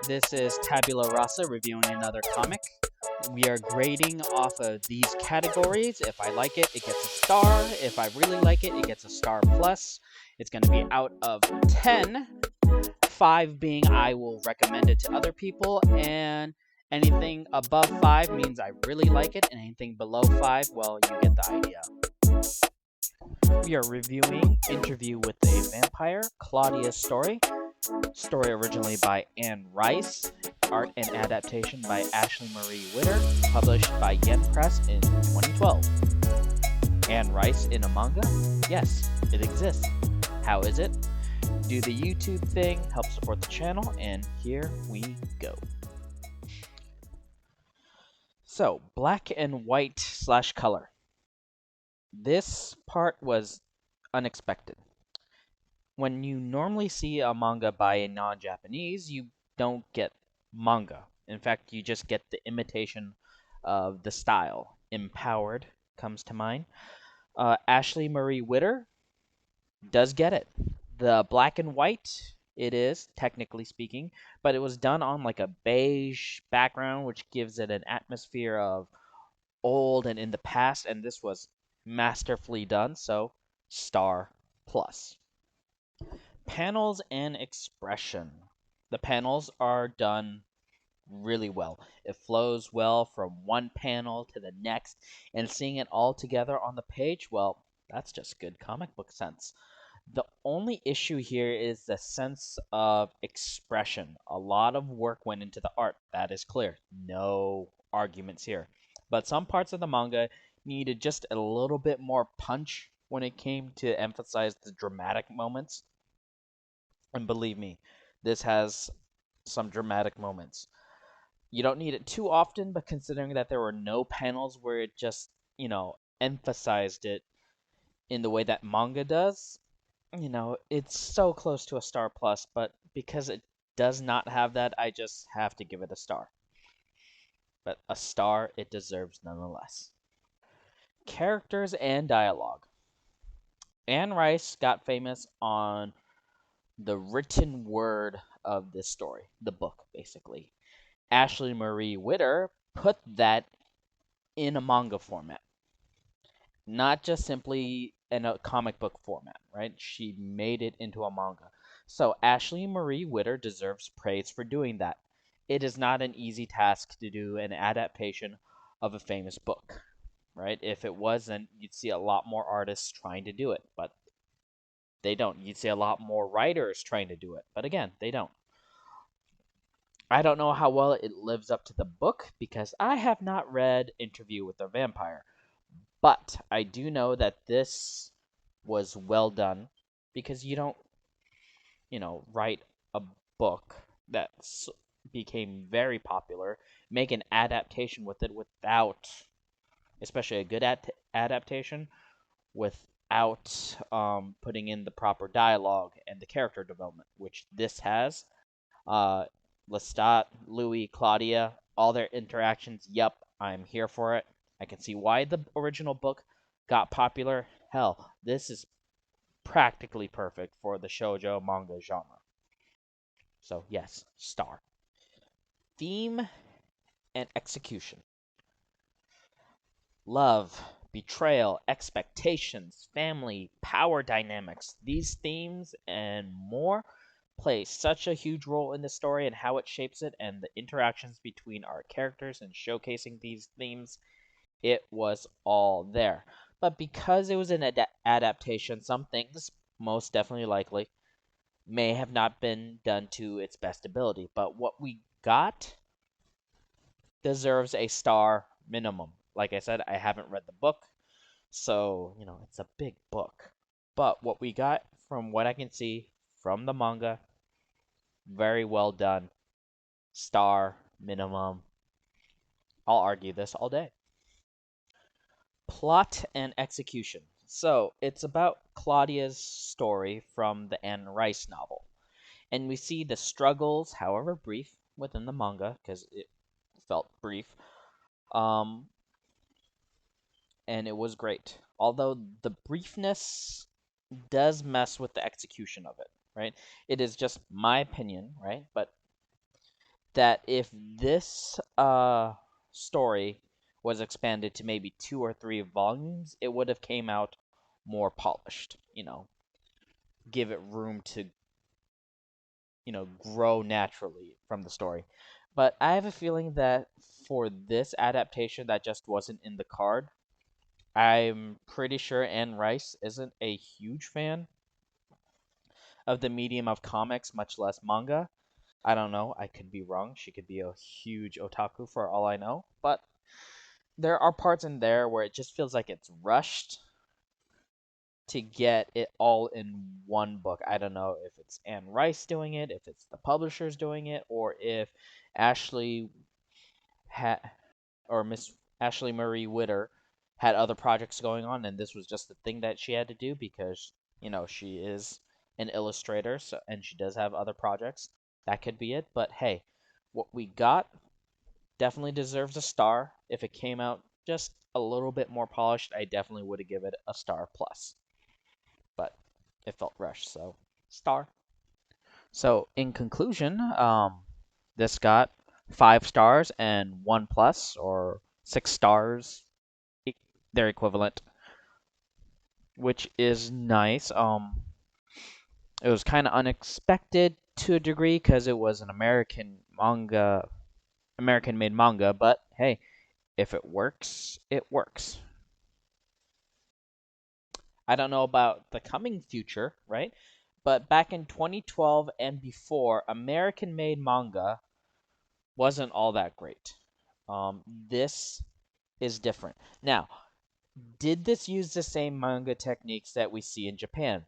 This is Tabula Rasa reviewing another comic. We are grading off of these categories. If I like it, it gets a star. If I really like it, it gets a star plus. It's going to be out of 10, 5 being I will recommend it to other people, and anything above 5 means I really like it, and anything below 5, well, you get the idea. We are reviewing Interview with a Vampire, Claudia's story. Story originally by Anne Rice, art and adaptation by Ashley Marie Witter, published by Yen Press in 2012. Anne Rice in a manga? Yes, it exists. How is it? Do the YouTube thing, help support the channel, and here we go. So, black and white / color. This part was unexpected. When you normally see a manga by a non-Japanese, you don't get manga. In fact, you just get the imitation of the style. Empowered comes to mind. Ashley Marie Witter does get it. The black and white, it is, technically speaking, but it was done on like a beige background, which gives it an atmosphere of old and in the past, and this was masterfully done, so star plus. Panels and expression. The panels are done really well. It flows well from one panel to the next, and seeing it all together on the page, well, that's just good comic book sense. The only issue here is the sense of expression. A lot of work went into the art, that is clear. No arguments here. But some parts of the manga needed just a little bit more punch when it came to emphasize the dramatic moments. And believe me, this has some dramatic moments. You don't need it too often, but considering that there were no panels where it just, emphasized it in the way that manga does, it's so close to a star plus, but because it does not have that, I just have to give it a star. But a star it deserves nonetheless. Characters and dialogue. Anne Rice got famous on the written word of this story, the book, basically. Ashley Marie Witter put that in a manga format, not just simply in a comic book format, right? She made it into a manga. So Ashley Marie Witter deserves praise for doing that. It is not an easy task to do an adaptation of a famous book, right? If it wasn't, you'd see a lot more artists trying to do it, but they don't. You'd see a lot more writers trying to do it, but again, they don't. I don't know how well it lives up to the book because I have not read Interview with a Vampire. But I do know that this was well done because you don't, write a book that became very popular, make an adaptation with it without, especially a good adaptation, without putting in the proper dialogue and the character development, which this has. Lestat, Louis, Claudia, all their interactions, yep, I'm here for it. I can see why the original book got popular. Hell, this is practically perfect for the shoujo manga genre. So, yes, star. Theme and execution. Love, betrayal, expectations, family, power dynamics. These themes and more play such a huge role in the story and how it shapes it, and the interactions between our characters and showcasing these themes. It was all there. But because it was an adaptation, some things, most definitely likely, may have not been done to its best ability. But what we got deserves a star minimum. Like I said, I haven't read the book, so, it's a big book. But what we got, from what I can see from the manga, very well done. Star minimum. I'll argue this all day. Plot and execution. So, it's about Claudia's story from the Anne Rice novel. And we see the struggles, however brief, within the manga, because it felt brief. And it was great. Although the briefness does mess with the execution of it, right? It is just my opinion, right? But that if this story was expanded to maybe 2 or 3 volumes, it would have came out more polished, give it room to, grow naturally from the story. But I have a feeling that for this adaptation that just wasn't in the card, I'm pretty sure Anne Rice isn't a huge fan of the medium of comics, much less manga. I don't know. I could be wrong. She could be a huge otaku for all I know. But there are parts in there where it just feels like it's rushed to get it all in one book. I don't know if it's Anne Rice doing it, if it's the publishers doing it, or if Ashley had or Miss Ashley Marie Witter had other projects going on, and this was just the thing that she had to do because she is an illustrator, and she does have other projects. That could be it, but hey, what we got definitely deserves a star. If it came out just a little bit more polished, I definitely would have given it a star plus. But it felt rushed, so star. So in conclusion, this got 5 stars and 1 plus, or 6 stars. They're equivalent, which is nice. It was kind of unexpected to a degree because it was an American made manga. But hey, if it works, it works. I don't know about the coming future, right? But back in 2012 and before, American made manga wasn't all that great. This is different. Now, did this use the same manga techniques that we see in Japan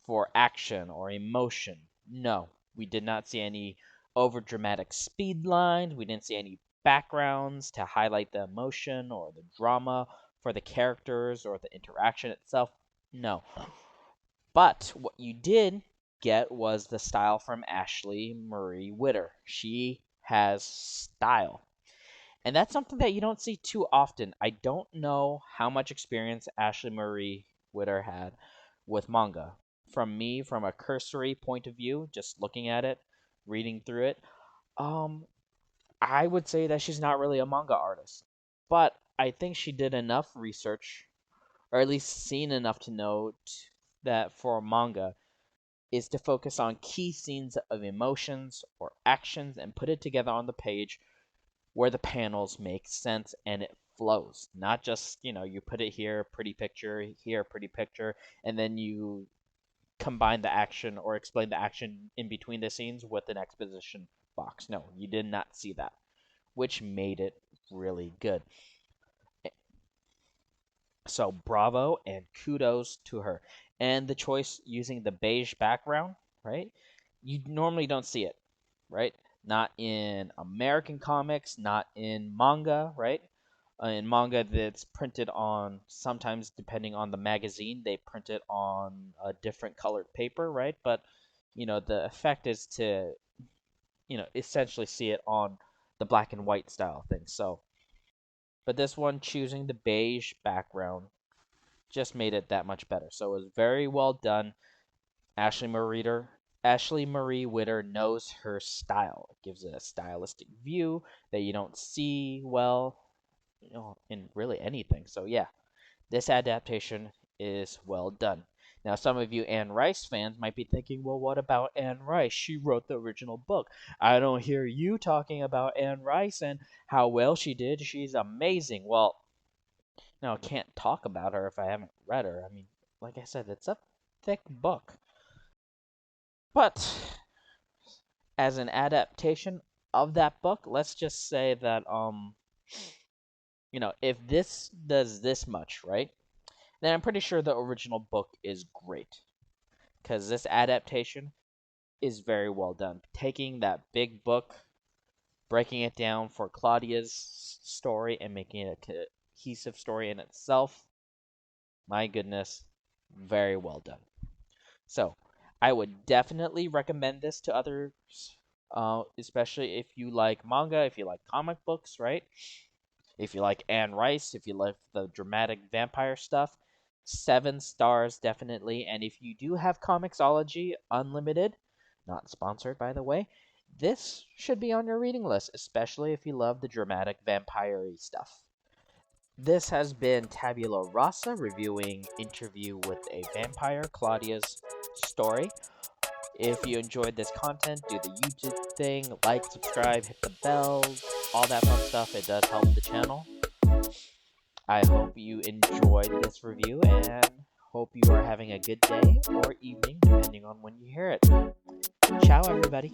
for action or emotion? No, we did not see any over dramatic speed lines. We didn't see any backgrounds to highlight the emotion or the drama for the characters or the interaction itself. No. But what you did get was the style from Ashley Marie Witter. She has style. And that's something that you don't see too often. I don't know how much experience Ashley Marie Witter had with manga. From a cursory point of view, just looking at it, reading through it, um, I would say that she's not really a manga artist. But I think she did enough research, or at least seen enough to know that for manga is to focus on key scenes of emotions or actions and put it together on the page where the panels make sense and it flows. Not just, you put it here, pretty picture, here, pretty picture, and then you combine the action or explain the action in between the scenes with an exposition box. No, you did not see that, which made it really good. So bravo and kudos to her. And the choice using the beige background, right? You normally don't see it, right? Not in American comics, not in manga, right? In manga, that's printed on, sometimes depending on the magazine, they print it on a different colored paper, right? But, the effect is to, essentially see it on the black and white style thing. So, but this one choosing the beige background just made it that much better. So it was very well done. Ashley Marie Witter knows her style. It gives it a stylistic view that you don't see well, in really anything. So yeah, this adaptation is well done. Now, some of you Anne Rice fans might be thinking, well, what about Anne Rice? She wrote the original book. I don't hear you talking about Anne Rice and how well she did. She's amazing. Well, no, I can't talk about her if I haven't read her. I mean, like I said, it's a thick book. But as an adaptation of that book, let's just say that if this does this much, right? Then I'm pretty sure the original book is great. Cuz this adaptation is very well done. Taking that big book, breaking it down for Claudia's story and making it a cohesive story in itself. My goodness, very well done. So, I would definitely recommend this to others, especially if you like manga, if you like comic books, right? If you like Anne Rice, if you like the dramatic vampire stuff. 7 stars definitely. And if you do have Comixology Unlimited, not sponsored by the way, this should be on your reading list, especially if you love the dramatic vampire-y stuff. This has been Tabula Rasa reviewing Interview with a Vampire, Claudia's story. If you enjoyed this content, do the YouTube thing, like, subscribe, hit the bell, all that fun stuff. It does help the channel. I hope you enjoyed this review and hope you are having a good day or evening, depending on when you hear it. Ciao, everybody.